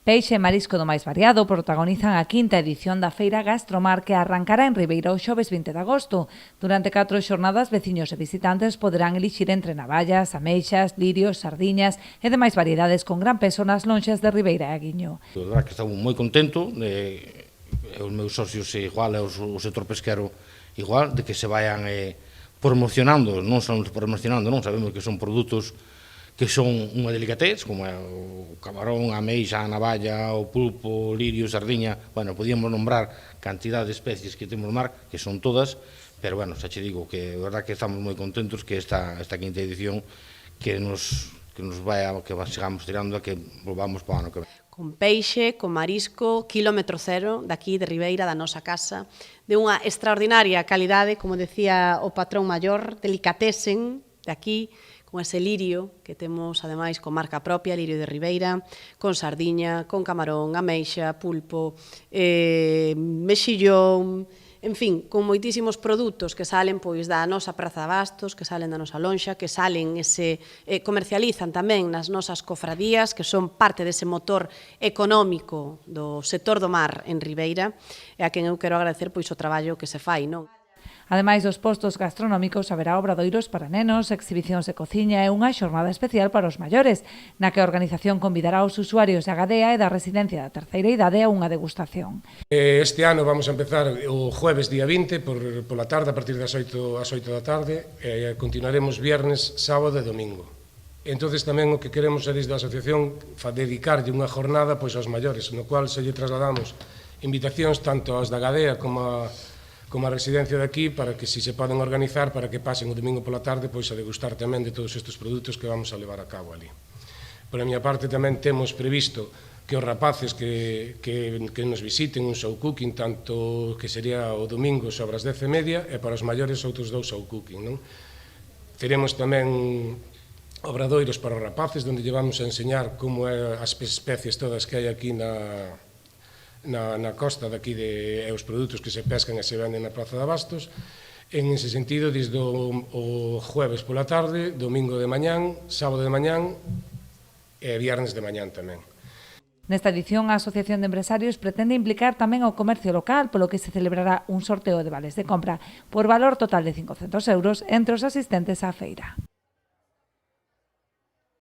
Peixe e marisco do máis variado protagonizan a quinta edición da Feira Gastromar que arrancará en Ribeira o xoves 20 de agosto. Durante 4 xornadas, veciños e visitantes poderán elixir entre navallas, ameixas, lirios, sardiñas e demais variedades con gran peso nas lonxas de Ribeira e Aguiño. A verdade que estamos moi contentos, os meus socios igual e o sector pesquero igual, de que se vayan promocionando, non son promocionando, non sabemos que son produtos que son unha delicatez, como é o camarón, a ameixa, a navalla, o pulpo, o lirio, sardiña, bueno, podíamos nombrar cantidad de especies que temos no mar, que son todas, pero bueno, xa che digo que a verdade que estamos moi contentos que esta quinta edición que nos vaya, que sigamos tirando a que volvamos para o ano que ven. Con peixe, con marisco, quilómetro cero, daqui de Ribeira, da nosa casa, de unha extraordinaria calidade, como decía o patrón maior, delicatesen, de aquí, con ese lirio que temos, ademais, con marca propia, lirio de Ribeira, con sardiña, con camarón, ameixa, pulpo, mexillón, en fin, con moitísimos produtos que salen pois da nosa praza de abastos, que salen da nosa lonxa, que salen comercializan tamén nas nosas cofradías, que son parte dese motor económico do sector do mar en Ribeira, e a quen eu quero agradecer pois o traballo que se fai, non? Ademais dos postos gastronómicos, haberá obradoiros para nenos, exhibicións de cociña e unha xornada especial para os maiores, na que a organización convidará aos usuarios da Gadea e da Residencia da Terceira Idade a unha degustación. Este ano vamos a empezar o jueves día 20 pola tarde, a partir das 8 da tarde, e continuaremos viernes, sábado e domingo. Entonces tamén o que queremos é desde a asociación dedicarlle unha jornada pois aos maiores, no cual se lle trasladamos invitacións tanto aos da Gadea como a residencia de aquí, para que si se poden organizar, para que pasen o domingo pola tarde pois a degustar tamén de todos estes produtos que vamos a levar a cabo ali. Por a miña parte tamén temos previsto que os rapaces que nos visiten un show cooking, tanto que sería o domingo sobre as 10:30 e para os maiores outros 2 show cooking, non? Teremos tamén obradoiros para os rapaces, onde llevamos a enseñar como é as especies todas que hai aquí na costa daqui e os produtos que se pescan e se venden na praza de abastos. En ese sentido, desde o jueves pola tarde, domingo de mañán, sábado de mañán e viernes de mañán tamén. Nesta edición, a Asociación de Empresarios pretende implicar tamén ao comercio local, polo que se celebrará un sorteo de vales de compra por valor total de 500 euros entre os asistentes á feira.